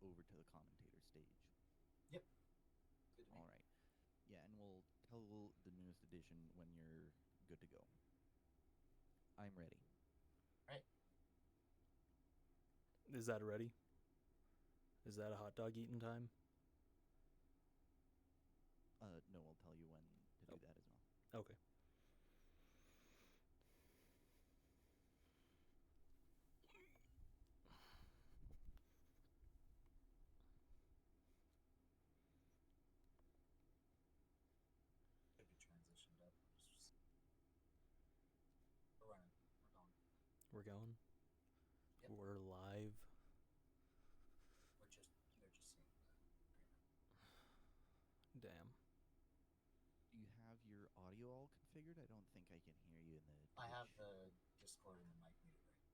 over to the commentator stage. Yep. Good to me. All right. Yeah, and we'll tell the newest edition when you're good to go. I'm ready. Right. Is that ready? Is that a hot dog eating time? No, I'll tell you when to do that as well. Okay. Should be transitioned up. We're running. We're going. We're going? Yep. We're live. They're just seeing that. Damn. Do you have your audio all configured? I don't think I can hear you in the Twitch. I have the Discord and the mic muted right.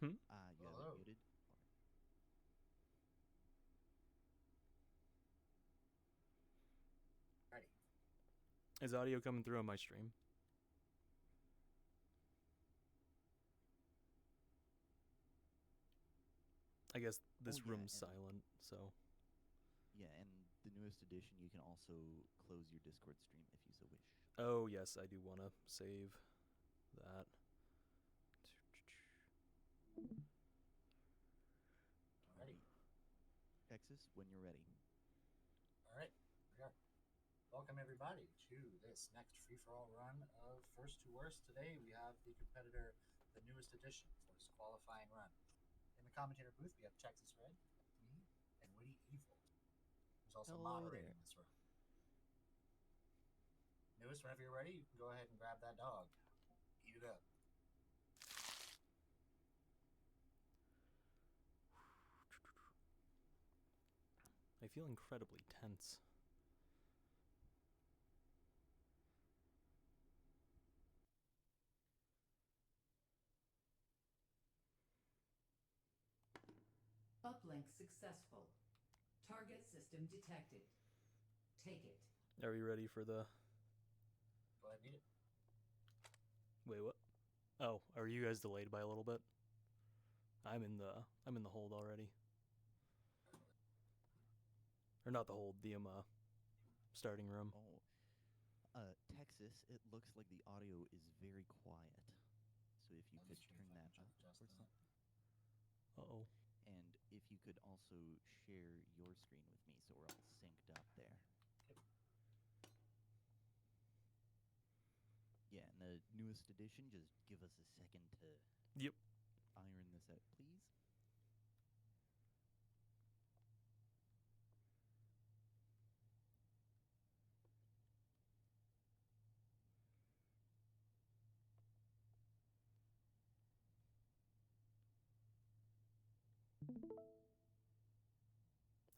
Hmm? You have Hello. it muted? Ready. Is audio coming through on my stream? I guess this room's silent, so... Yeah, and the newest edition, you can also close your Discord stream if you so wish. Oh, yes, I do want to save that. Ready. Texas, when you're ready. All right. We are. Welcome, everybody, to this next free-for-all run of First to Worst. Today, we have the competitor, the newest edition, for this qualifying run. In the commentator booth, we have Texas Red, me, and Witty Evil, who's also moderating this run. Newest, whenever you're ready, you can go ahead and grab that dog. Eat it up. I feel incredibly tense. Uplink successful. Target system detected. Take it. Are we ready for the... Go ahead and eat it. Wait, what? Oh, are you guys delayed by a little bit? I'm in the hold already. Or not the hold, the starting room. Oh, Texas, it looks like the audio is very quiet. So if you could turn that up or something. Uh-oh. And if you could also share your screen with me so we're all synced up there. Yep. Yeah, and the newest edition, just give us a second to iron this out, please.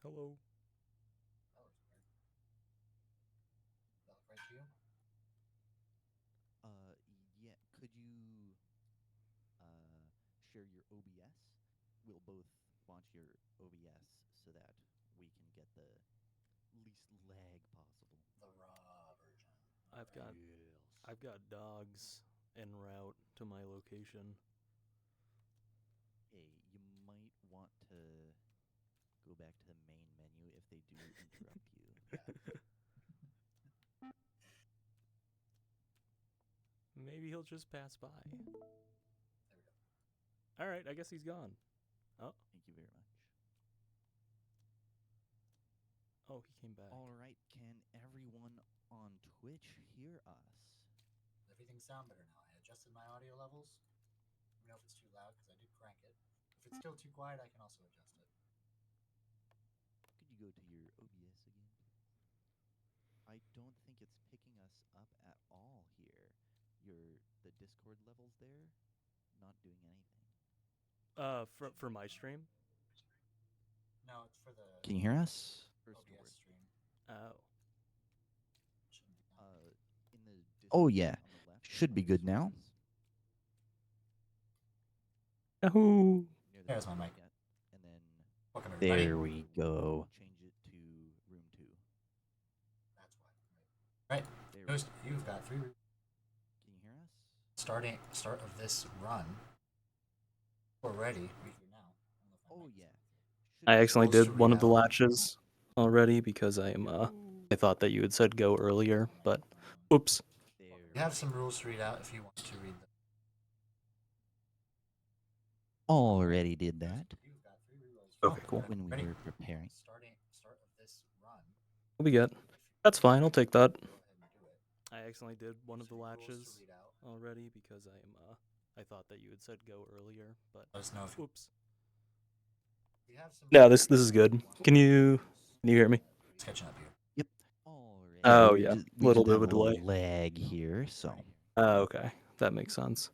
Hello. That looks weird. That look right to you? Yeah, could you share your OBS? We'll both launch your OBS so that we can get the least lag possible. The raw version. I've got dogs en route to my location. Hey, you might want to go back to the main menu if they do interrupt you. Maybe he'll just pass by. There we go. All right, I guess he's gone. Oh. Thank you very much. Oh, he came back. All right, can everyone on Twitch hear us? Everything sound better now. I adjusted my audio levels. Let me know if it's too loud because I did crank it. If it's still too quiet, I can also adjust it. Could you go to your OBS again, please? I don't think it's picking us up at all here. The Discord levels there, not doing anything. For my stream? No, it's for the Can you hear us? OBS stream. Oh. In the Discord yeah, on the left, should be good now. Oh. There's my mic. And then Welcome, everybody. there we go. Change it to room 2. That's why. Right. You've got 3. Can you hear us? Start of this run. We're ready. We hear now. Oh yeah. I accidentally Supposed to did one of the read out. latches already because I thought that you had said go earlier, but oops. You have some rules to read out if you want to read them. Already did that You've got 3 rerolls. Okay, cool. when we Ready? were preparing. Start of this run. What we get? That's fine. I'll take that. Go ahead and do it. I accidentally did one of the 3 rules to latches read out. already because I thought that you had said go earlier, but Let us know if you oops. have some. No, this is good. Can you hear me? It's catching up here. Yep. Already. Oh, We yeah. we Little just bit have of a delay. lag here, so. Oh, okay. That makes sense.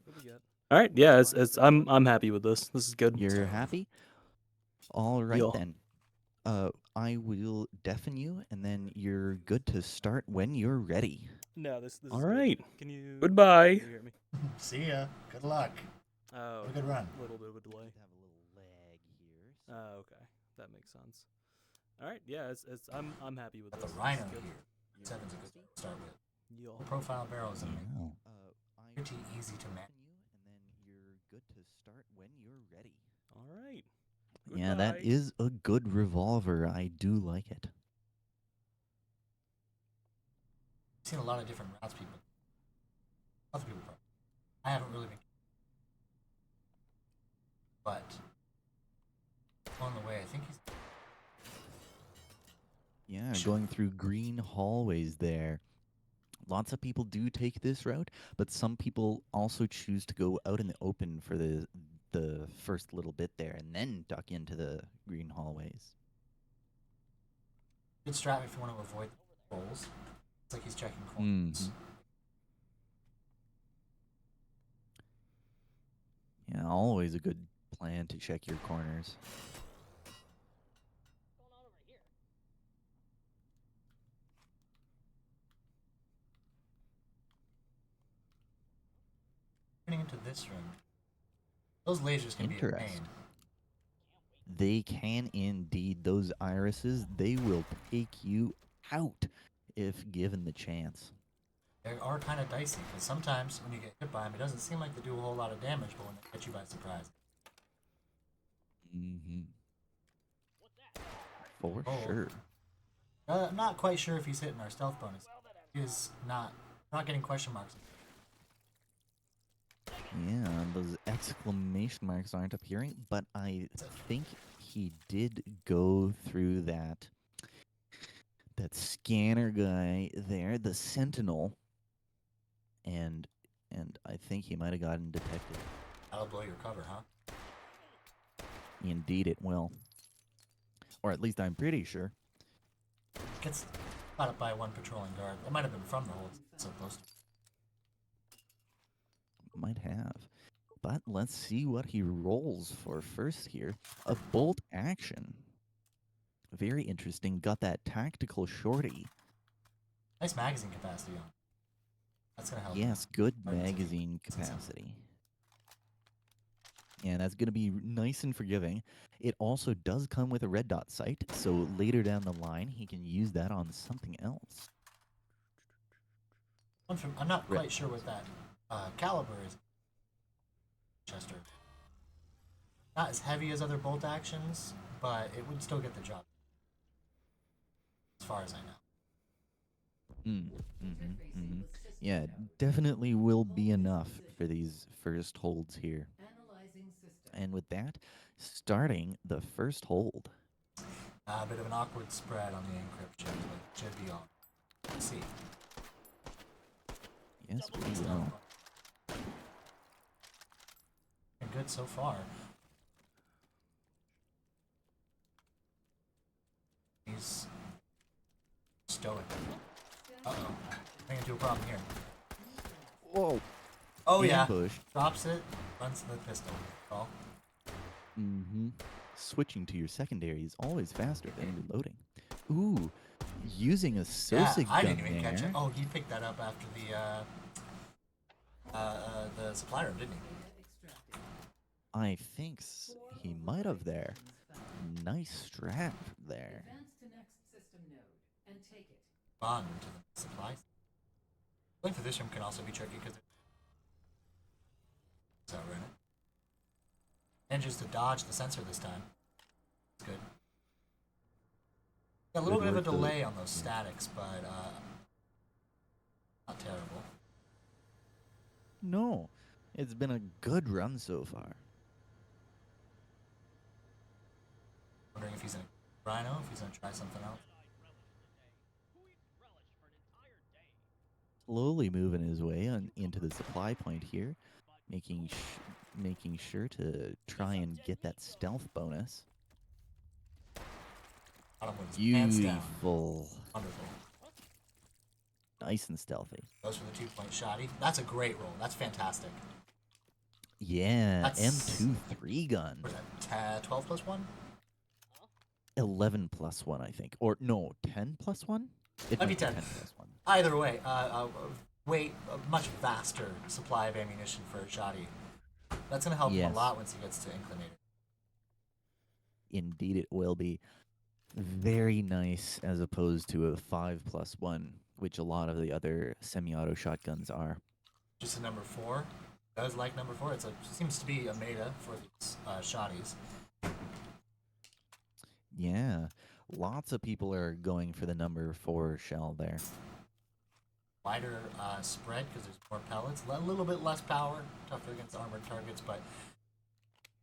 All right. Yeah, I'm happy with this. This is good. You're happy? All right Deal. then. I will deafen you, and then you're good to start when you're ready. No, this All is right. good. Can you Goodbye. Can you hear me? See ya. Good luck. Oh, Have a good run. a little bit of a delay. Have a little lag here. Oh, okay. That makes sense. All right. Yeah, I'm happy with Got this. the This is Rhino good. here. 7's a good one to start with. Y'all. Profile barrels in there. Yeah. Pretty easy to manage. And then you're good to start when you're ready. All right. Yeah, that Goodbye. is a good revolver. I do like it. I've seen a lot of different routes people. Other people probably. I haven't really been. But on the way, I think he's. Yeah, going through green hallways there. Lots of people do take this route, but some people also choose to go out in the open for the first little bit there and then duck into the green hallways. Good strat if you want to avoid the rolls. It's like he's checking corners. Yeah, always a good plan to check your corners. Turning into this room. Those lasers can be a pain. Interesting. They can indeed. Those irises, they will take you out if given the chance. They are kind of dicey because sometimes when you get hit by them, it doesn't seem like they do a whole lot of damage, but when they catch you by surprise. Mm-hmm. For Oh. sure. Not quite sure if he's hitting our stealth bonus. He is not getting question marks. Yeah, those exclamation marks aren't appearing, but I think he did go through that scanner guy there, the sentinel, and I think he might have gotten detected. That'll blow your cover, huh? Indeed it will. Or at least I'm pretty sure. Gets caught up by one patrolling guard. That might have been from the hold. So close. Might have. But let's see what he rolls for first here. A bolt action. Very interesting. Got that tactical shorty. Nice magazine capacity on. That's gonna help. Yes, good Right, it's magazine capacity. Yeah, that's going to be nice and forgiving. It also does come with a red dot sight, so later down the line, he can use that on something else. I'm not quite sure what that caliber is. Chester. Not as heavy as other bolt actions, but it would still get the job. As far as I know. Yeah, definitely will be enough for these first holds here. And with that, starting the first hold. A bit of an awkward spread on the encryption, but should be on. Let's see. Yes, we will. Been good so far. He's stoic. Uh-oh. Running into a problem here. Whoa. Oh yeah. Ambush. Drops it, runs to the pistol. Call. Switching to your secondary is always faster than reloading. Ooh, using a Yeah, Sosa I gun didn't even there. catch it. Oh, he picked that up after the supply room, didn't he? I think he might have there. Nice strap there. Bond into the supplies. Going for this room can also be tricky because it's outrunning. Manages to dodge the sensor this time. It's good. A little Good bit of a work, though. delay on those statics, but not terrible. No, it's been a good run so far. Wondering if he's gonna Rhino, if he's gonna try something else. Slowly moving his way into the supply point here, making sure to try and get that stealth bonus. Got him with his pants down. Beautiful. Wonderful. Nice and stealthy. Goes for the 2-point shotty. That's a great roll. That's fantastic. Yeah, That's- M2 3 gun. What is that? 12 plus 1? 11 plus 1, I think. Or no, 10 plus 1? It Might be might 10. plus 1. Either way, a much vaster supply of ammunition for a shotty. That's gonna help him Yes. a lot once he gets to inclinator. Indeed, it will be very nice as opposed to a 5 plus 1, which a lot of the other semi-auto shotguns are. Just a number 4. Does like number 4. It seems to be a meta for these shotties. Yeah, lots of people are going for the number 4 shell there. Wider spread because there's more pellets. A little bit less power, tougher against armored targets, but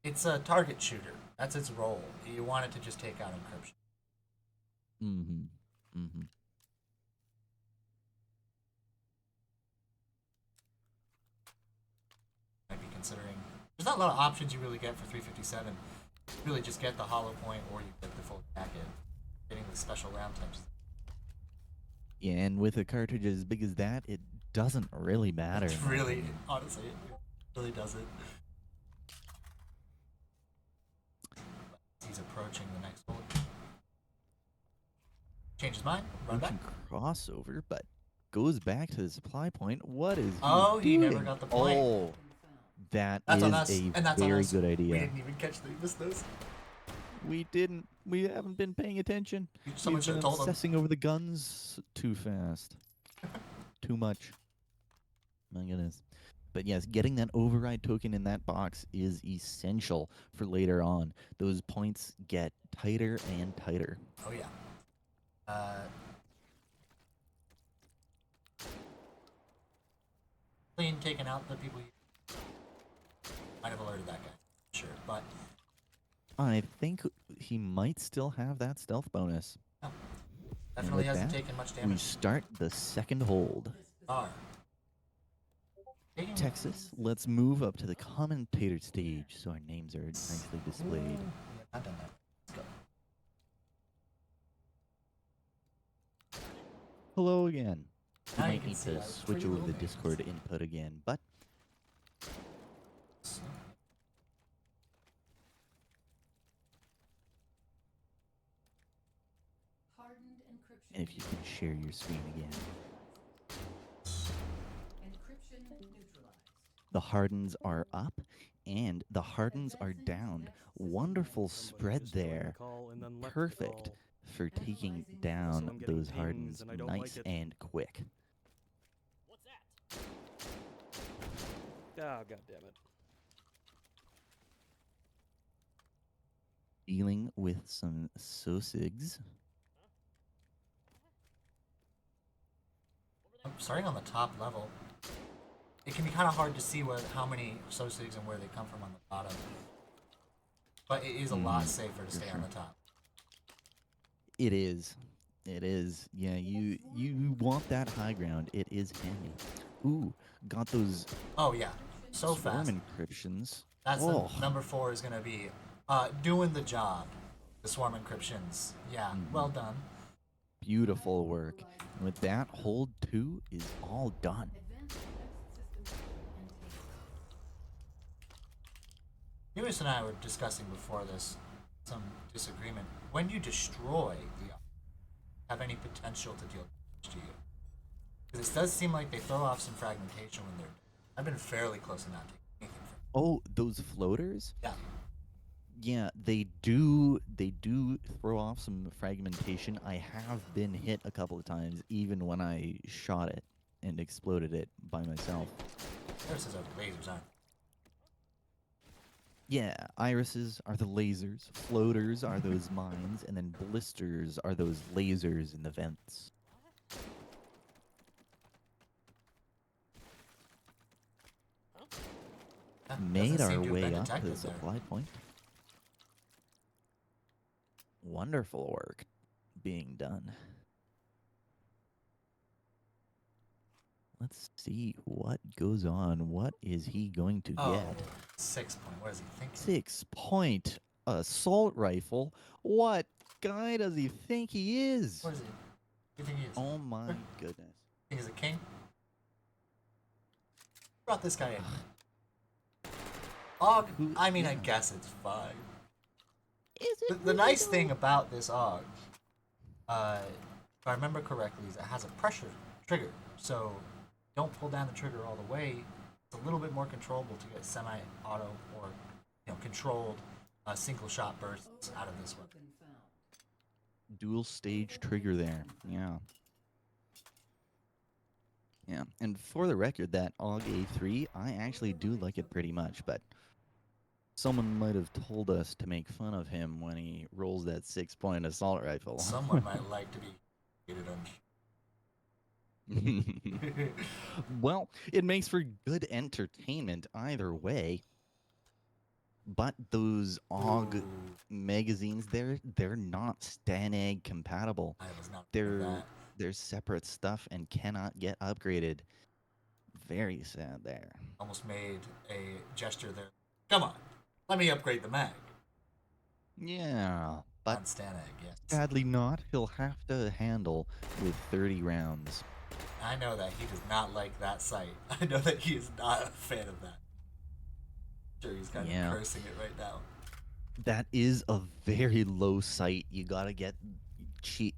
it's a target shooter. That's its role. You want it to just take out encryption. Mm-hmm. Mm-hmm. Might be considering. There's not a lot of options you really get for 357. You really just get the hollow point or you get the full jacket. Getting the special round times. Yeah, and with a cartridge as big as that, it doesn't really matter. It in my really, opinion. honestly, it really doesn't. He's approaching the next hole. Change his mind. Run back. Approaching crossover, but goes back to the supply point. What is Oh, he doing? never got the point. Oh, that That's is on us, a and that's on very us. good We idea. didn't even catch the missed those. We didn't. We haven't been paying attention. Someone We've should been have told him. obsessing over the guns too fast. Too much. My goodness. But yes, getting that override token in that box is essential for later on. Those points get tighter and tighter. Oh yeah. Clean taking out the people. Might have alerted that guy. Sure, but I think he might still have that stealth bonus. definitely with hasn't that, taken much We damage. start the second hold. Are. Taking- Texas, let's move up to the commentator stage so our names are nicely displayed. Yeah, I've done that. Let's go. Hello again. We Now you might can need see to our switch pretty over little the names. Discord input again, but So, Hardened encryption. if you can share your screen again. Encryption neutralized. The hardens are up and the hardens are down. Wonderful spread Somebody just joined the there. call and then left the Perfect call. for taking Analyzing down I'm getting those pings hardens and I don't like nice it. and quick. Ah, god damn it. Dealing with some Sosigs. starting on the top level, it can be kind of hard to see how many Sosigs and where they come from on the bottom. But it is a lot safer to stay on the top. It is. It is. Yeah, you want that high ground. It is handy. Ooh, got those Oh yeah, so swarm fast. encryptions. That's Oh. the number 4 is gonna be doing the job. The swarm encryptions. Yeah, well done. Beautiful work. And with that, hold 2 is all done. Advanced defense systems and Newest and I were discussing before this some disagreement. When you destroy the have any potential to deal damage to you? Because it does seem like they throw off some fragmentation when they're. I've been fairly close to not taking anything from. Oh, those floaters? Yeah. Yeah, they do throw off some fragmentation. I have been hit a couple of times even when I shot it and exploded it by myself. There's our lasers aren't. Yeah, irises are the lasers, floaters are those mines, and then blisters are those lasers in the vents. Yeah, Made doesn't our seem to have way been up to the detected there. supply point. Wonderful work being done. Let's see what goes on. What is he going to Oh, get? 6 point. What is he thinking? 6-point assault rifle. What guy does he think he is? What is he? What do you think he is? Oh my goodness. Think he's a king? Brought this guy in. Og, Who- I mean, I yeah. guess it's fine. Is The it nice though? thing about this Og, if I remember correctly, is it has a pressure trigger. So don't pull down the trigger all the way. It's a little bit more controllable to get semi-auto or controlled single shot bursts out of this one. Token found. Dual stage trigger there. Yeah. Yeah. And for the record, that AUG A3, I actually do like it pretty much, but someone might have told us to make fun of him when he rolls that 6-point assault rifle. Someone might like to be hated on. Well, it makes for good entertainment either way. But those AUG Ooh, magazines, they're not Stan Egg compatible. I was not aware of They're that. they're separate stuff and cannot get upgraded. Very sad there. Almost made a gesture there. Come on, let me upgrade the mag. Yeah, but On Stan Egg, yes. sadly not. He'll have to handle with 30 rounds. I know that he does not like that sight. I know that he is not a fan of that. Sure, he's kind Yeah. of cursing it right now. That is a very low sight. You gotta get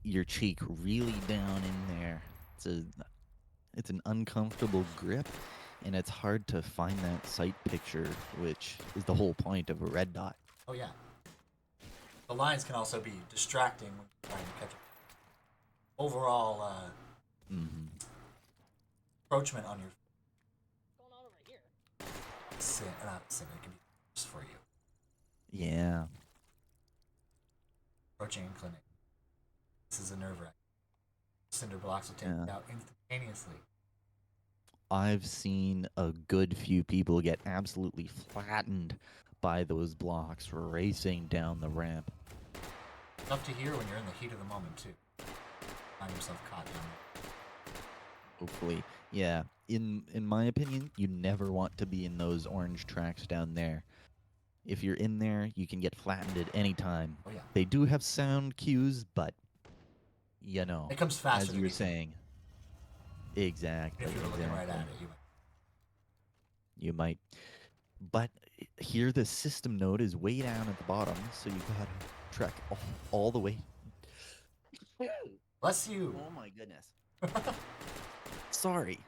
your cheek really down in there. It's an uncomfortable grip, and it's hard to find that sight picture, which is the whole point of a red dot. Oh yeah. The lines can also be distracting when you're trying to catch it. Overall Hmm encroachment on your What's going on over here? not sin, it can be worse for you. Yeah. Approaching inclination. This is a nerve wrack. Cinder blocks will take Yeah. it out instantaneously. I've seen a good few people get absolutely flattened by those blocks racing down the ramp. Tough to hear when you're in the heat of the moment too. Find yourself caught down there. Hopefully. Yeah. In my opinion, you never want to be in those orange tracks down there. If you're in there, you can get flattened at any time. Oh yeah. They do have sound cues, but you know, It comes faster as than you were you think. saying. Exactly. If you're looking right at exactly. it, You might. But here the system node is way down at the bottom, so you gotta trek all the way. bless you. Oh my goodness. Sorry.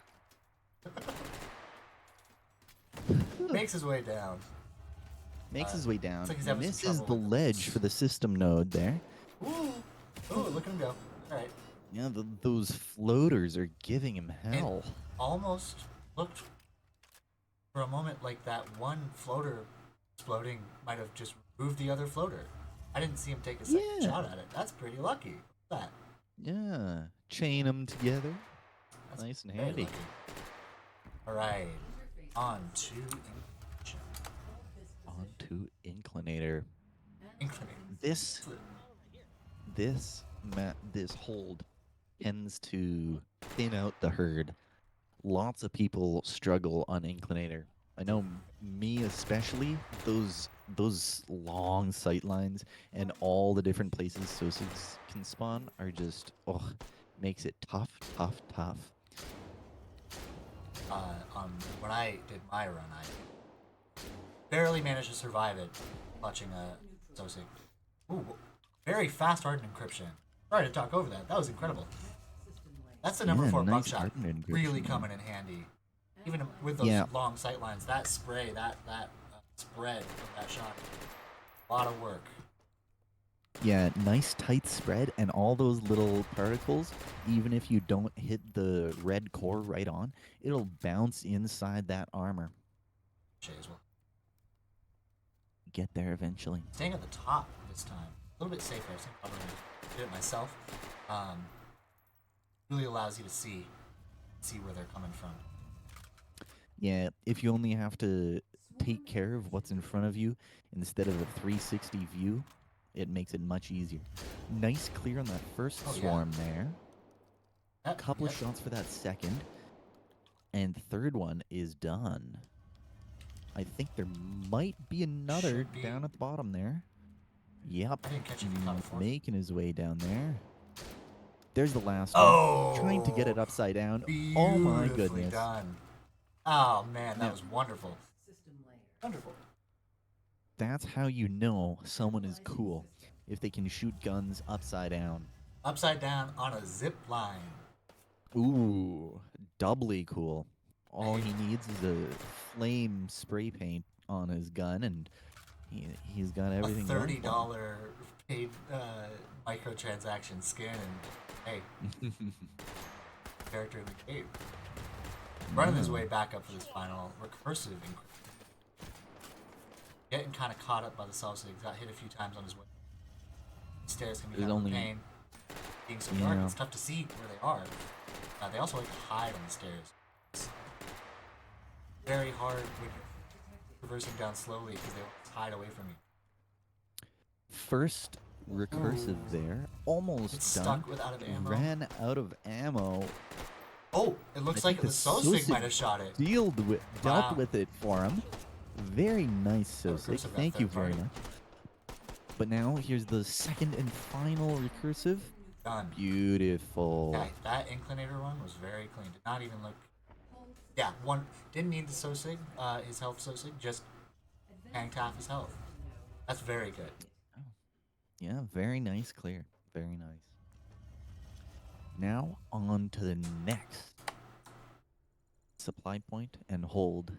Makes his way down. Makes his way down. like he's having some Misses trouble the with ledge for the system node there. Ooh, look at him go. All right. Yeah, those floaters are giving him hell. Almost looked for a moment like that one floater exploding might have just removed the other floater. I didn't see him take a second Yeah. shot at it. That's pretty lucky. Look at that. Yeah, chain them together. That's Nice and very handy. lucky. All right, Interface. on to inclination. Onto inclinator. Inclination. This hold tends to thin out the herd. Lots of people struggle on inclinator. I know me especially. Those long sight lines and all the different places Sosigs can spawn are just makes it tough. When I did my run, I barely managed to survive it, clutching a Sosig. Ooh, very fast hardened encryption. Sorry to talk over that. That was incredible. That's the number Yeah, 4 nice buckshot. hardened Really encryption, coming in handy. Even with those Yeah. long sight lines, that spray, that spread of that shot, a lot of work. Yeah, nice tight spread, and all those little particles, even if you don't hit the red core right on, it'll bounce inside that armor. Jay as well. get there eventually. Staying at the top this time, a little bit safer. I think I'm gonna do it myself. Really allows you to see where they're coming from. Yeah, if you only have to take care of what's in front of you instead of a 360 view, it makes it much easier. Nice clear on that first Oh, yeah. swarm there. Yep, Couple yep. of shots for that second. And the third one is done. I think there might be another Should be. down at the bottom there. Yep. I didn't catch if he caught it fourth. Making his way down there. There's the last Oh! one. Trying to get it upside down. Oh my Beautifully goodness. done. Oh man, that Yeah. was wonderful. Wonderful. That's how you know someone is cool. If they can shoot guns upside down. Upside down on a zip line. Ooh, doubly cool. All he needs is a flame spray paint on his gun, and he's got everything. A $30 paid microtransaction skin, and hey, character in the cave. Running his way back up for this final recursive encryption. Getting kind of caught up by the self-sig. Got hit a few times on his way. The stairs can be There's kind of only- a pain. Being so dark, it's tough to see where they are. They also like to hide on the stairs. It's very hard when you're reversing down slowly because they always hide away from you. First recursive there, almost It's done. stuck without ammo. Ran out of ammo. Oh, it looks I like think the the Sosig Sosig might have shot it. Dealt Wow. with it for him. Very nice, That Sosig. recursive got Thank you third very party. much. But now here's the second and final recursive. Done. Beautiful. Yeah, that inclinator one was very clean. Did not even look. Yeah, one didn't need the Sosig, his health Sosig, just tanked half his health. That's very good. Yeah, very nice clear. Very nice. Now on to the next supply point and hold.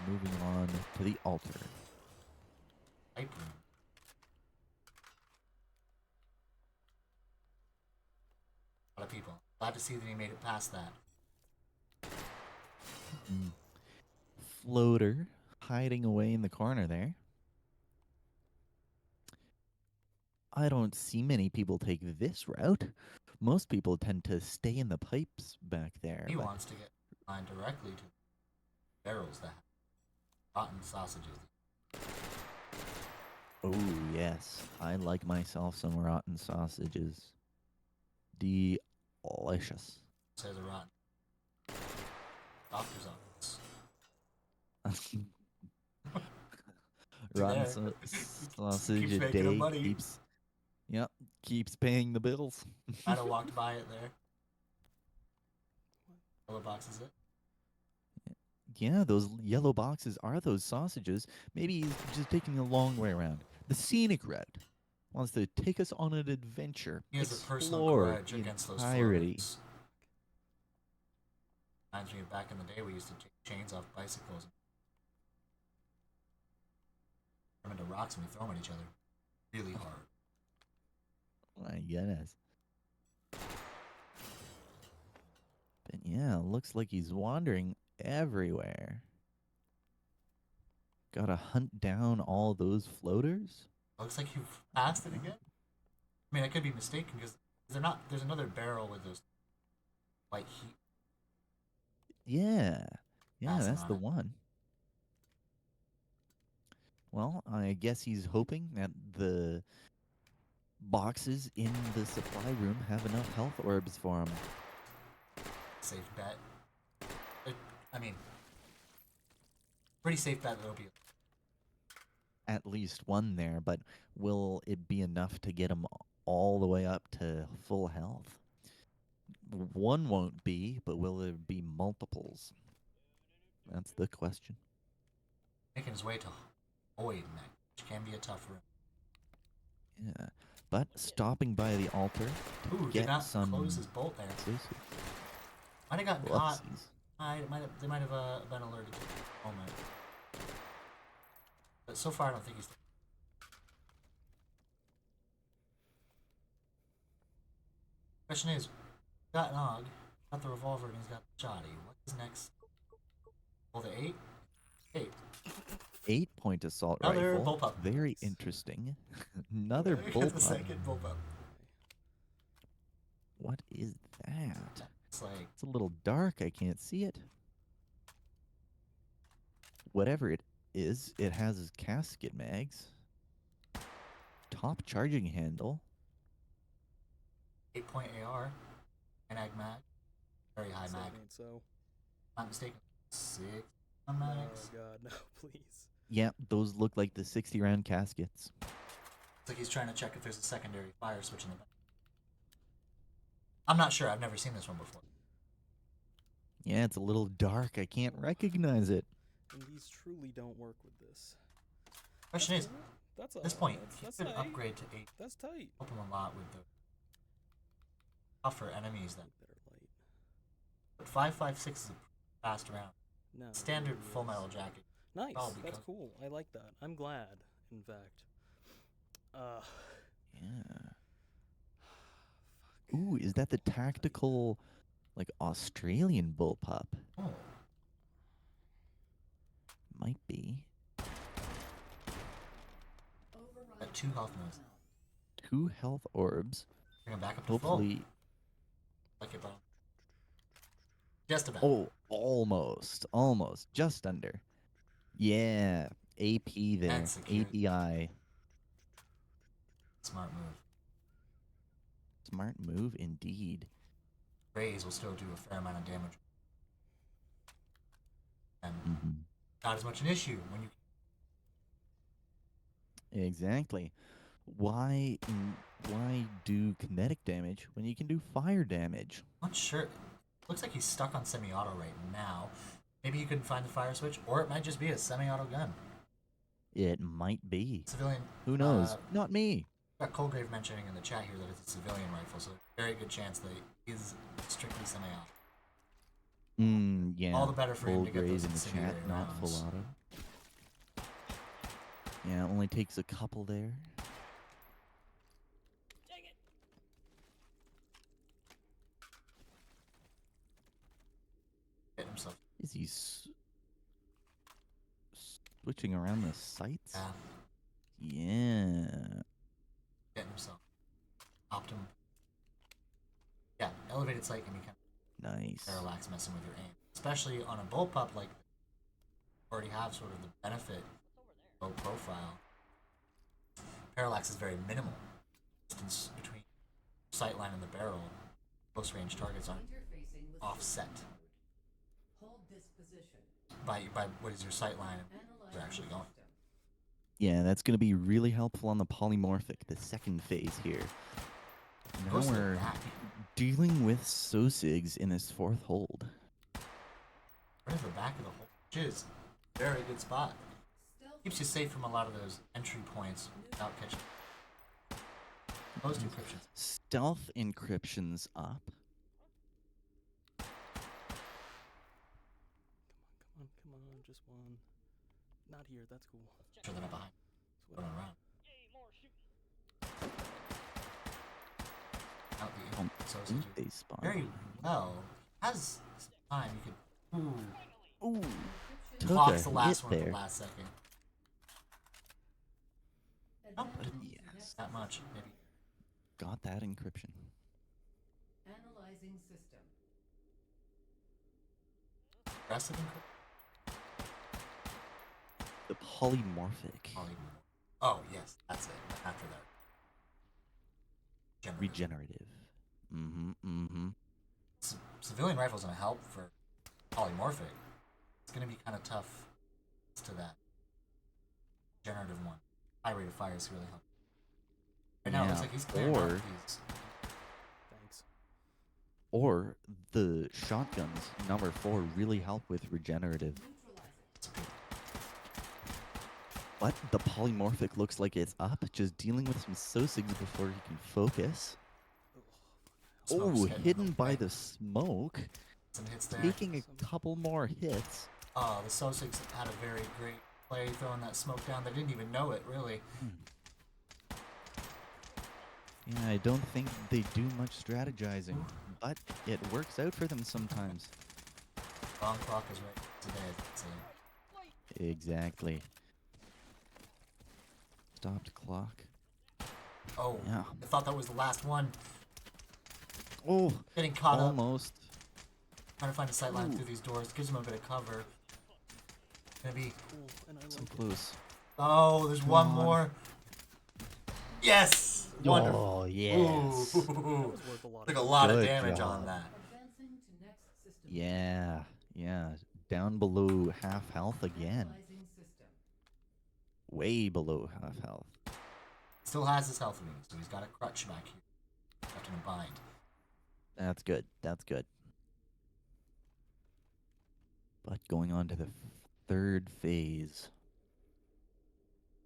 Moving on to the altar. Pipe room. A lot of people. Glad to see that he made it past that. Floater hiding away in the corner there. I don't see many people take this route. Most people tend to stay in the pipes back there. He but- wants to get line directly to barrels that have rotten sausages. Oh, yes. I like myself some rotten sausages. Delicious. Says a rotten doctor's office. Rotten there. sausage Keeps a making him day money. keeps paying the bills. Might have walked by it there. Yellow box is it? Yeah, those yellow boxes are those sausages. Maybe he's just taking the long way around. The scenic route. Wants to take us on an adventure. He has a personal Explore grudge the against those entirety. floats. Reminds me of back in the day we used to take chains off bicycles. Turn them into rocks and we throw them at each other. Really hard. My goodness. But yeah, looks like he's wandering everywhere. Gotta hunt down all those floaters? Looks like you've passed it again. I mean, I could be mistaken because they're not. There's another barrel with those white heat. Yeah. Yeah, Passing that's on the it. one. Well, I guess he's hoping that the boxes in the supply room have enough health orbs for him. Safe bet. I mean, pretty safe bet that it'll be. At least one there, but will it be enough to get him all the way up to full health? One won't be, but will there be multiples? That's the question. Making his way to Void next, which can be a tough room. Yeah, but stopping by the altar to Ooh, did get not some close his bolt there. sausages. Might have gotten caught. Whoopsies. They might have been alerted to the moment. But so far, I don't think he's. Question is, got Nog, got the revolver, and he's got the shoddy. What's next? Oh, the 8? 8. 8-point assault Another rifle. bullpup. Very interesting. Another The bullpup. second bullpup. What is that? It's like It's a little dark. I can't see it. Whatever it is, it has casket mags. Top charging handle. 8-point AR. An ag mag. Very high mag. Ain't so. Not mistaken. 6 Oh mags. god, no, please. Yeah, those look like the 60-round caskets. It's like he's trying to check if there's a secondary fire switch in the back. I'm not sure. I've never seen this one before. Yeah, it's a little dark. I can't recognize it. And these truly don't work with this. Question is, That's at this point, if you that's could tight. upgrade to 8, That's tight. help him a lot with the tougher enemies that. Better light. But 5.56 is a fast round. No. it Standard really Full is. Metal Jacket. Nice. all That's because- cool. I like that. I'm glad. In fact. Yeah. Ooh, is that the tactical, like, Australian bullpup? Oh, Might be. got 2 health moves. 2 health orbs. Bring him back up to full. Hopefully. Like it, but just about. Oh, almost. Almost. Just under. Yeah. AP there. And security. API. Smart move. Smart move indeed. Rays will still do a fair amount of damage. And Hmm. not as much an issue when you. Exactly. Why do kinetic damage when you can do fire damage? Not sure. Looks like he's stuck on semi-auto right now. Maybe you couldn't find the fire switch, or it might just be a semi-auto gun. It might be. Civilian. Who knows? Not me. Got Colgrave mentioning in the chat here that it's a civilian rifle, so very good chance that it is strictly semi-auto. Yeah. All the better for him to get Grays those in the incendiary chat, not full rounds. auto. Yeah, only takes a couple there. Hit himself. Is he switching around the sights? Yeah. Hit himself. Optimum. Yeah, elevated sight can be kind Nice. of parallax messing with your aim. Especially on a bullpup like this. You already have sort of the benefit low profile. Parallax is very minimal. Distance between sightline and the barrel, close range targets aren't offset by what is your sightline and where you're actually going. Yeah, that's going to be really helpful on the polymorphic, the second phase here. Now Goes to the we're back. dealing with Sosigs in this 4th hold. Right at the back of the hole, which is a very good spot. Keeps you safe from a lot of those entry points without catching. Most encryptions. Stealth encryption's up. Come on, just one. Not here, that's cool. Sure they're not behind. That's Running what around. Out the Um, so I think they spawn. very well. Has some time you could Ooh. Took box a the last hit one at there. the last second. Nope, Yes. that much maybe. Got that encryption. Analyzing system. Aggressive encryption. The polymorphic. Oh yes, that's it. After that. Generative. Regenerative. Civilian rifles gonna help for polymorphic. It's gonna be kind of tough to that generative one. High rate of fire is really helpful. Right now it looks Yeah, like he's clearing or- out these. Thanks. Or the shotguns, number 4, really help with regenerative. But the polymorphic looks like it's up, just dealing with some Sosigs before he can focus. Smoke's Oh, hitting hidden him, by right? the smoke. Some hits there. Taking a couple more hits. Oh, the Sosigs had a very great play throwing that smoke down. They didn't even know it, really. Yeah, I don't think they do much strategizing, but it works out for them sometimes. Wrong clock is right today, I'd say. Exactly. Stopped clock. Oh, Yeah. I thought that was the last one. Oh, Getting caught up. almost. Trying to find a sight line Ooh. through these doors. Gives him a bit of cover. Gonna be... Cool, and I So like it. close. Oh, there's Come one on. more. Yes! Wonderful. Oh, yes. Ooh. That was worth a lot Took of a lot of Good damage on job. that. Advancing to next system. Yeah, yeah. Down below half health again. Analyzing system. Way below half health. Still has his health rings, so he's got a crutch back here. Left in a bind. That's good. That's good. But going on to the third phase.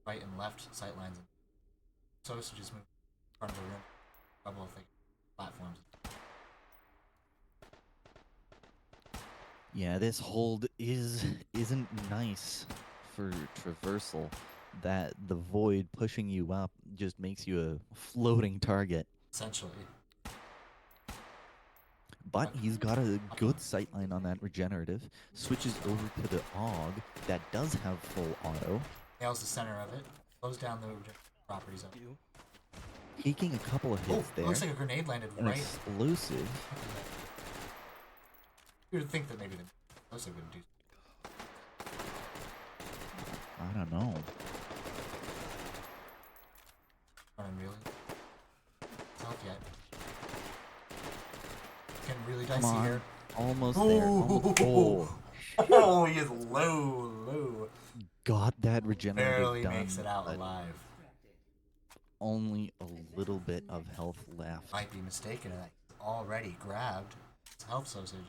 Right and left sight lines. So just move in front of the room. Couple of platforms. Yeah, this hold isn't nice for traversal. That the void pushing you up just makes you a floating target. Essentially. But he's got a good sightline on that regenerative. Switches over to the AUG that does have full auto. Nails the center of it. Slows down the properties of it. You. Taking a couple of Oh, hits there. looks like a grenade landed An right. explosive. You would think that maybe the explosive would do. I don't know. Running really. It's not yet. Getting really dicey Come on. here. Almost there. Almost. Oh, Oh, he is low. got that regenerative Barely done. makes it out but alive. only a little bit of health left. Might be mistaken that he's already grabbed his health sausage.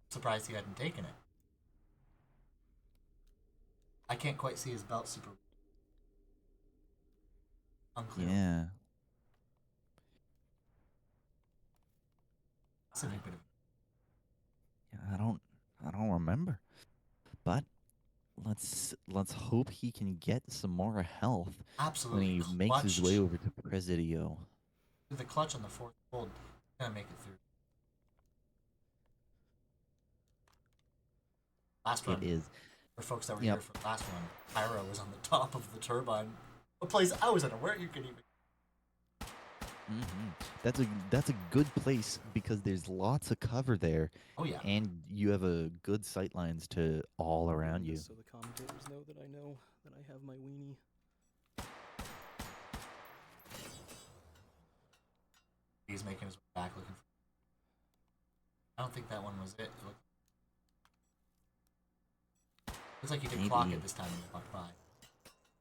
Surprised he hadn't taken it. I can't quite see his belt super unclear. Yeah. It's a big bit of Yeah, I don't remember. But let's hope he can get some more health when absolutely he makes his way over to Presidio. The clutch on the fourth hold. Gonna make it through. Last run. It is. For folks that were Yep. here for the last one, Pyro was on the top of the turbine. A place I was unaware you could even. That's a good place because there's lots of cover there, Oh yeah. and you have a good sight lines to all around you. Just so the commentators know that I have my weenie. He's making his way back looking for. I don't think that one was it. Looks like he did clock it this time when he walked by.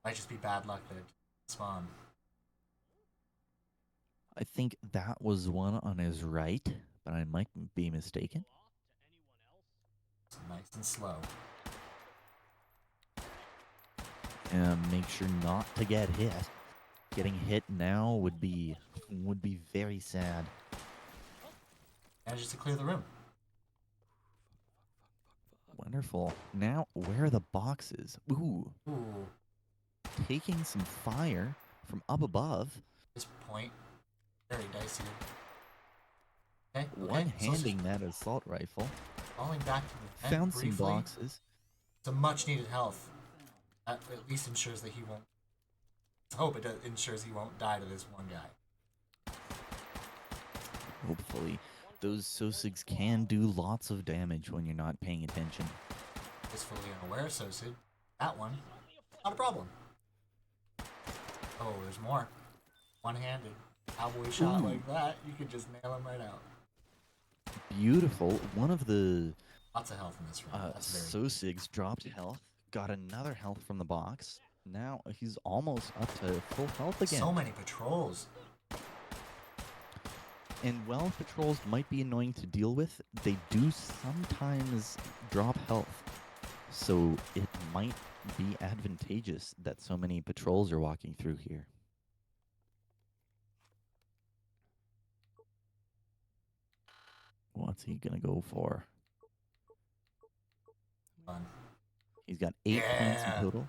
Might just be bad luck that it spawned. I think that was one on his right, but I might be mistaken. It's nice and slow. And make sure not to get hit. Getting hit now would be very sad. Manages to clear the room. Wonderful. Now, where are the boxes? Ooh, Ooh. taking some fire from up above. At this point, very dicey. Okay. One-handing that assault rifle. Falling back to the vent Found some briefly. boxes. Some much needed health. That at least ensures that he won't. I hope it ensures he won't die to this one guy. Hopefully. Those Sosigs can do lots of damage when you're not paying attention. Is fully unaware, Sosid. That one, not a problem. Oh, there's more. One-handed. Cowboy shot Ooh. like that, you could just nail him right out. Beautiful. One of the Lots of health in this round. That's very Sosigs dropped health. Got another health from the box. Now he's almost up to full health again. so many patrols. And while patrols might be annoying to deal with, they do sometimes drop health. So it might be advantageous that so many patrols are walking through here. What's he gonna go for? Fun. He's got 8 points in Yeah. total.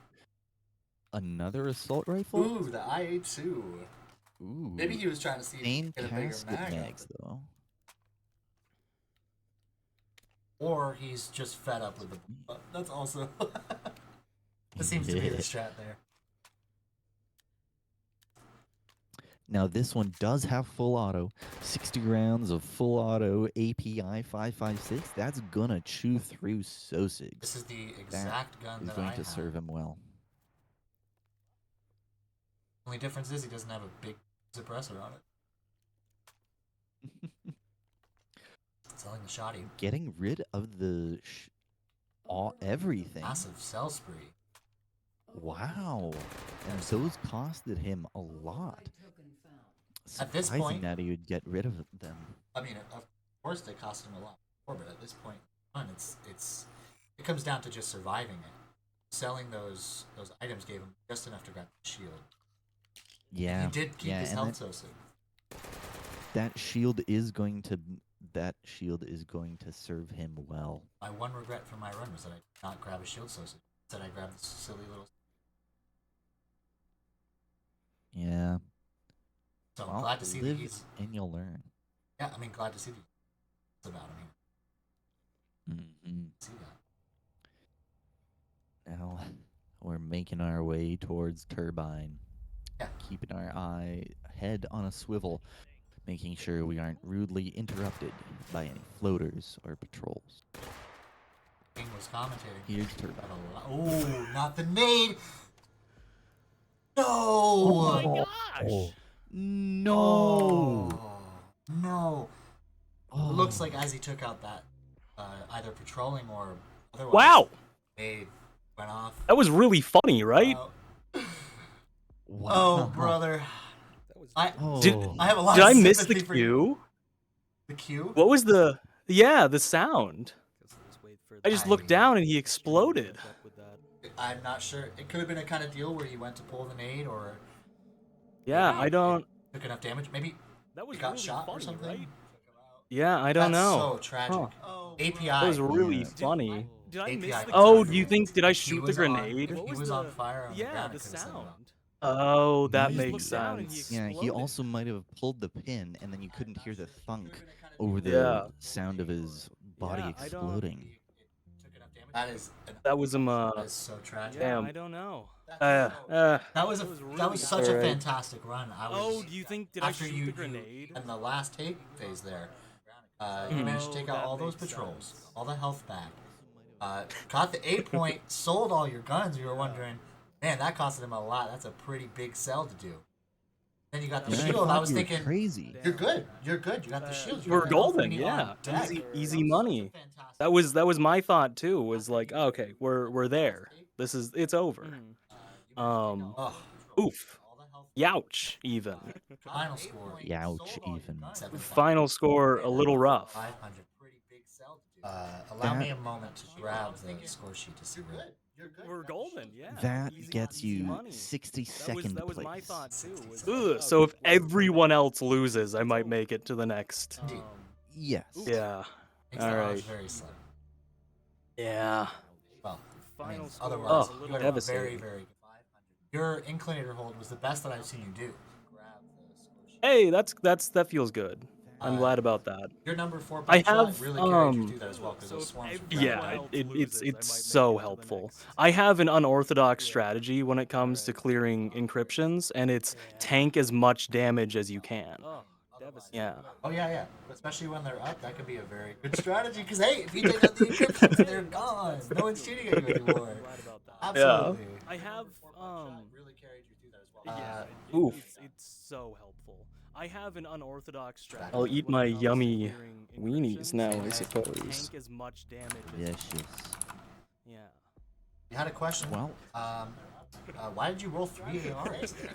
Another assault rifle? Ooh, the IA2. Ooh. Maybe he was trying to see if he Same could get a bigger casket mag. mags, though. Or he's just fed up with the. That's also. That seems to be the strat there. Now this one does have full auto, 60 rounds of full auto API 556. That's gonna chew through Sosig. This is the exact gun Is that going I to have. serve him well. Only difference is he doesn't have a big suppressor on it. Selling the shoddy. Getting rid of the everything. Massive sell spree. Wow. And those costed him a lot. At this Surprising point- that he would get rid of them. I mean, of course they cost him a lot more, but at this point, it comes down to just surviving it. Selling those items gave him just enough to grab the shield. Yeah. He did keep his and health so sick. that shield is going to serve him well. My one regret from my run was that I did not grab a shield so sick. Instead, I grabbed this silly little. Yeah. So I'm Well, glad to see that live he's. and you'll learn. Yeah, I mean, glad to see that it's about him here. Mm-hmm. See that. Now we're making our way towards Turbine. Yeah. Keeping our head on a swivel, making sure we aren't rudely interrupted by any floaters or patrols. King was commentating. Here's Turbine. Oh, not the nade! No! Oh my gosh! No! Oh, no. Oh. It looks like as he took out that either patrolling or otherwise. Wow! Nade went off. That was really funny, right? Wow. Oh, brother. I Oh. I have a lot Did of I miss the sympathy for you. cue? The cue? What was the sound? I just looked down and he exploded. I'm not sure. It could have been a kind of deal where he went to pull the nade or Yeah, I don't. took enough damage. Maybe That was he got really shot funny, or something. right? Yeah, I don't That's know. so tragic. Huh. API. That was really Yeah. funny. Did I API. miss the Oh, cue? do you think did I If he shoot the was on- grenade? if What he was was on the- fire on the Yeah, ground, the it could've set him up. sound. Oh, that Maybe. makes Looked down and he sense. Yeah, he exploded. also might have pulled the pin, and then you couldn't hear the thunk over the Yeah. sound of his body Yeah, I don't- exploding. That is That was that is so Yeah, tragic. Damn. I don't know. That was That was that really was such a Alright. fantastic run. I was Oh, do you think did I after shoot you the grenade? in the last take phase there. You managed to take Oh, out that all those makes patrols, sense. all the health back. Got the 8 point, sold all your guns. You were wondering, man, that costed him a lot. That's a pretty big sell to do. Then you got the Yeah, shield. I thought was you were thinking, crazy. you're good. You're good. You got the shield. You We're got the health golden, we need yeah. on deck. Easy money. Such a fantastic That was my thought too. Was like, oh, okay, we're there. It's over. Mhm. Oh, Oof. Youch. Even. final score. Youch, even. 7-5. Final score a little rough. 500. Allow me a moment to grab the score sheet to see where. We're golden, yeah. That Easy- gets easy you money. 62nd That was my place. thought too. Was Ugh, so if everyone else loses, I might make it to the next. Indeed. Yes. Yeah. Makes the Alright. odds very slim. Yeah. Well, Final score otherwise, Oh, was a you little had a devastating. very, very good 500. Your inclinator hold was the best that I've seen you do. Grab the score sheet. Hey, that feels good. I'm glad about that. Your number 4 I shot have, really carried you um, through that as well because So those if swarms were everyone Yeah, grabbing. else it's loses, I might it's make so it to the helpful. next. I have an unorthodox strategy when it comes to clearing encryptions, and it's tank as much damage as you can. Oh, devastating. Yeah. Oh yeah. Especially when they're up, that could be a very good strategy. Because hey, if you take out the encryptions, they're gone. No one's shooting at you anymore. I'm glad about that. Absolutely. I have Really carried you through that as well. yeah, oof. it's so helpful. I have an unorthodox strategy. I'll eat when my it comes to yummy clearing weenies encryptions, now, and I I suppose. tank as much damage as Yes, yes. yeah. You had a question. Well, Why did you roll 3 ARs there?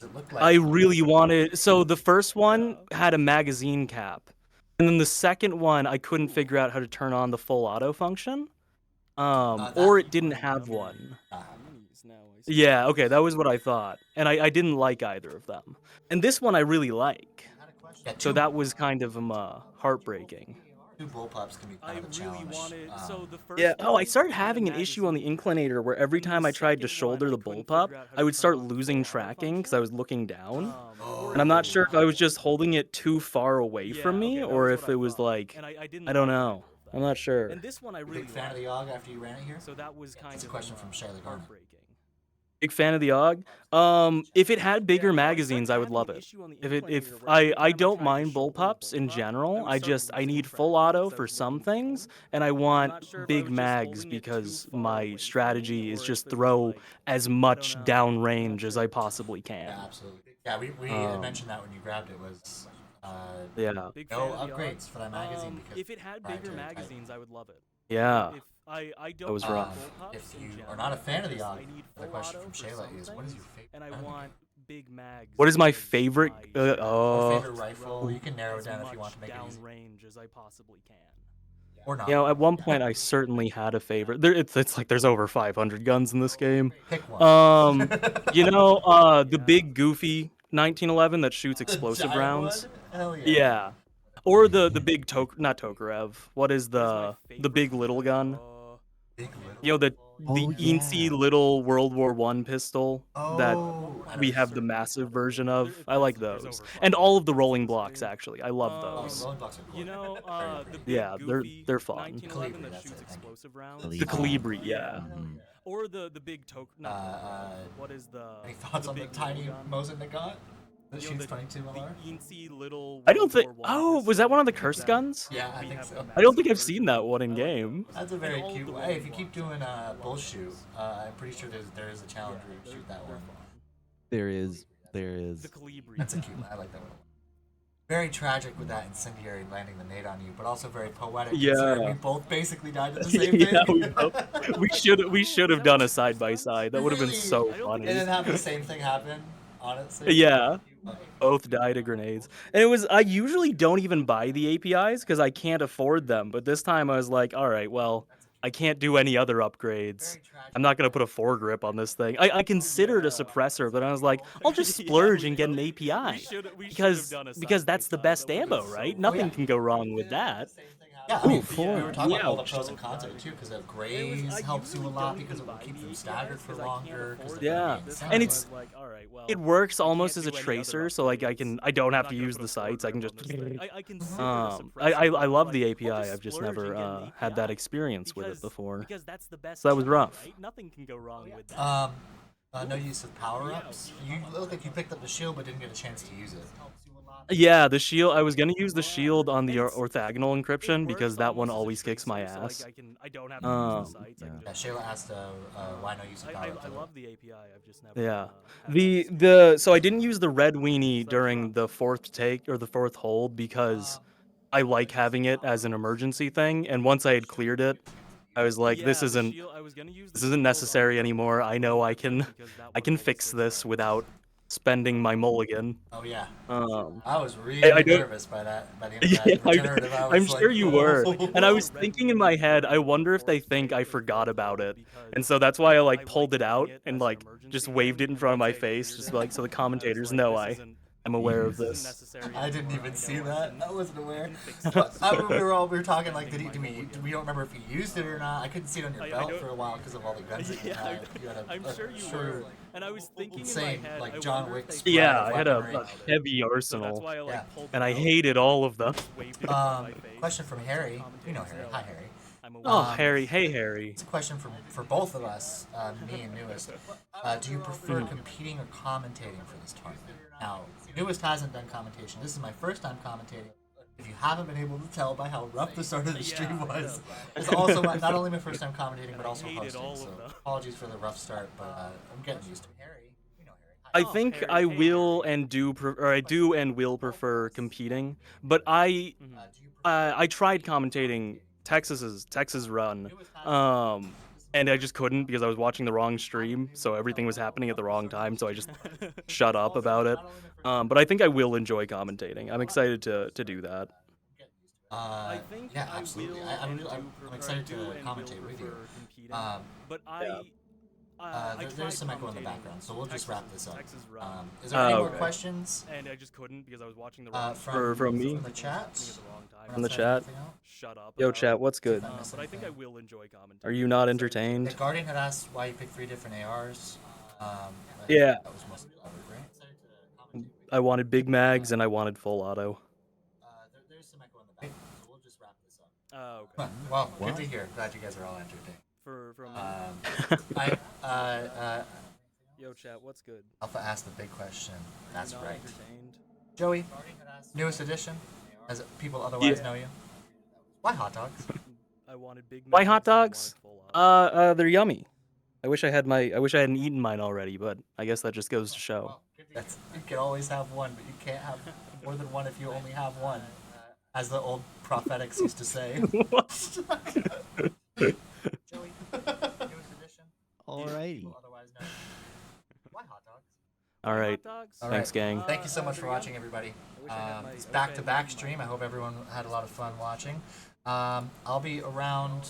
It looked like I really wanted. So the first one had a magazine cap, and then the second one I couldn't figure out how to turn on the full auto function, or it didn't have one. Weenies now, I see. Yeah, okay, that was what I thought, and I didn't like either of them. And this one I really like, yeah, so that was kind of heartbreaking. 2 bullpups can be I kind of a really challenge. wanted so the first Yeah. Oh, I one started had a having an issue on the magazine, inclinator where every and the time I tried to second one, shoulder I the couldn't bullpup, figure out how I to would turn start on the losing full auto tracking because I was looking down. Oh, And I'm not sure if I was just holding it too far away from Yeah, me okay, that or was if what I it was thought. like, and I didn't I don't like know. either of them. I'm not sure. And this one I really Big fan of the liked. AUG after you ran it here? So that was kind That's a of question from Shayla Garner. heartbreaking. Big fan of the AUG. If it had bigger magazines, I would love it. If I don't mind bullpups in general. I need full auto for some things, and I want big mags because my strategy is just throw as much downrange as I possibly can. Yeah, absolutely. Yeah, we had mentioned that when you grabbed it was Yeah. no upgrades for that magazine because If it had bigger magazines, I would love it. Yeah. If I don't That was rough. if you are not a fan of the AUG, the question from Shayla is, what is your favorite and I gun? want big mags. What is my favorite? Or favorite rifle? You can narrow it down if you want to make it easy. Downrange as I possibly can. Or not. You know, at one point I certainly had a favorite. It's like there's over 500 guns in this game. Pick one. The big goofy 1911 that shoots explosive Giant rounds. one? Hell yeah. Yeah. Or the big not Tokarev. What is the big little gun? Big little. You know, the Oh, eensy yeah. little World War I pistol that Oh, I we know. have the massive version of. I like those. And all of the rolling blocks, actually. I love Oh, those. rolling blocks are cool. You know, Very the pretty. big Yeah, goofy they're fun. 1911 Calibri, that that's shoots it, thank you. explosive rounds. The Calibri, yeah. Mhm. Or the big what is the Any thoughts on the big tiny little gun? Mosin that got? That You know, shoots 22 the LR? eensy little. I don't World think. War I Oh, was that pistol one of the that cursed guns? Yeah, I we think have so. the I don't think I've massive seen that version one of. in I like game. those. That's a And very all cute the one. Hey, if you rolling keep doing blocks. bullshoot, I'm pretty sure there is a challenge where you shoot that They're one. fun. There is. The Calibri. That's a cute one. I like that one. Very tragic with that incendiary landing the nade on you, but also very poetic. Considering Yeah. we both basically died to the same thing. Yeah, we should have done a side by side. That would have been Really? so I don't funny. think And then have the same thing happen, honestly. Yeah, both died of grenades. And I usually don't even buy the APIs because I can't afford them. But this time I was like, all right, well, I can't do any other upgrades. I'm not gonna put a foregrip on this thing. I considered a suppressor, but I was like, I'll just splurge and get an API because that's the best ammo, right? Nothing can go wrong with that. Yeah, I mean, Oof, we were talking about all the ouch. pros and cons of it too, because grays helps you a lot because it will keep them staggered for longer. Yeah, and it works almost as a tracer, so like I don't have to use the sights. I can just I love the API. I've just never had that experience with it before. So that was rough. Nothing can go wrong with that. No use of power-ups. You look like you picked up the shield but didn't get a chance to use it. Yeah, the shield. I was gonna use the shield on the orthogonal encryption because that one always kicks my ass. I don't have to use the sights. Yeah, Shayla asked why no use of power-ups. I love the API. I've just never. Yeah. had So I didn't use the red weenie during the fourth take or the fourth hold because I like having it as an emergency thing. And once I had cleared it, I was like, this isn't necessary anymore. I know I can fix this without spending my mulligan. Oh yeah. Um, I was really I don't- nervous by the end of that Yeah, regenerative. I was I'm like, sure you were. "Oh." And I was thinking in my head, I wonder if they think I forgot about it. And so that's why I like pulled it out and like just waved it in front of my face, just like so the commentators know I'm aware of this. I didn't even see that. I wasn't aware. But I remember we were talking like, we don't remember if you used it or not. I couldn't see it on your belt for a while because of all the guns that you had. You had I'm sure you were. And I was thinking insane, in my head, like John Wick. Yeah, I had a weaponry. heavy So that's arsenal, why I Yeah. pulled it and I out, hated all of them. just waved it in front of my face. Question from Harry. You know Harry. Hi Harry. I'm aware. Oh, Harry. Hey, Harry. It's a question for both of us, me and Newest. Do you prefer competing or commentating for this tournament? Now, Newest hasn't done commentation. This is my first time commentating. If you haven't been able to tell by how rough the start of the stream was, it's also not only my first time commentating, but also hated hosting. all of So them. apologies for the rough start, but I'm getting used to it. Harry, you know Harry. I Hi. think I will and I do and will prefer competing, but I tried commentating Texas run, and I just couldn't because I was watching the wrong stream, so everything was happening at the wrong time, so I just shut up about it. But I think I will enjoy commentating. I'm excited to do that. Yeah, absolutely. I'm excited to commentate with you. But There's some echo in the background, so we'll just wrap this up. Texas run. Is there any more okay. questions And I just couldn't because I was watching the wrong from me? From the chat? at the wrong time. From the Is chat? anything else? Shut up. Yo, about chat, it. what's good? But I think I will enjoy commentating. Are you not The entertained? Guardian had asked why you picked 3 different ARs. Yeah. That was mostly covered, right? I wanted big mags and I wanted full auto. There's some echo in the background, so we'll just wrap this up. Oh, okay. Well, good to hear. Glad you guys are all entertained. From Yo, chat, what's good? Alpha asked the big question. That's Not right. entertained. Joey, newest edition, as people otherwise know you. Why hot dogs? I wanted big. Why hot Macs and I dogs? wanted full op. They're yummy. I wish I hadn't eaten mine already, but I guess that just goes to show. That's, you can always have one, but you can't have more than one if you only have one, as the old prophetics used to say. Joey, newest edition. Alrighty. People otherwise know you. Why hot dogs? All right. All Thanks, right. gang. Thank you so much for watching, everybody. It's back-to-back stream. I hope everyone had a lot of fun watching. I'll be around,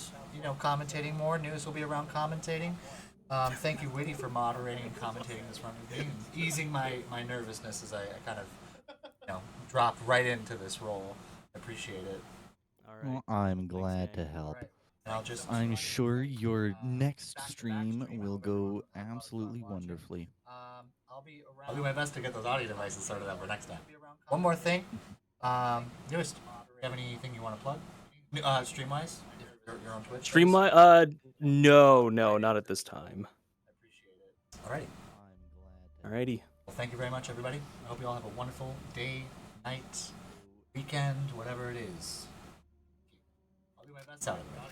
commentating more. News will be around commentating. Thank you, Witty, for moderating and commentating this run with me, and easing my nervousness as I kind of, dropped right into this role. I appreciate it. All right. Well, I'm glad to help. And I'll just. I'm sure your next stream will go absolutely wonderfully. I'll do my best to get those audio devices sorted out for next time. One more thing. Newest, do you have anything you want to plug? Stream-wise? You're on Twitch? Stream my no, not at this time. I appreciate it. Alrighty. I'm glad to Alrighty. Well, thank you very much, everybody. I hope you all have a wonderful day, night, weekend, whatever it is. I'll do my best out of it.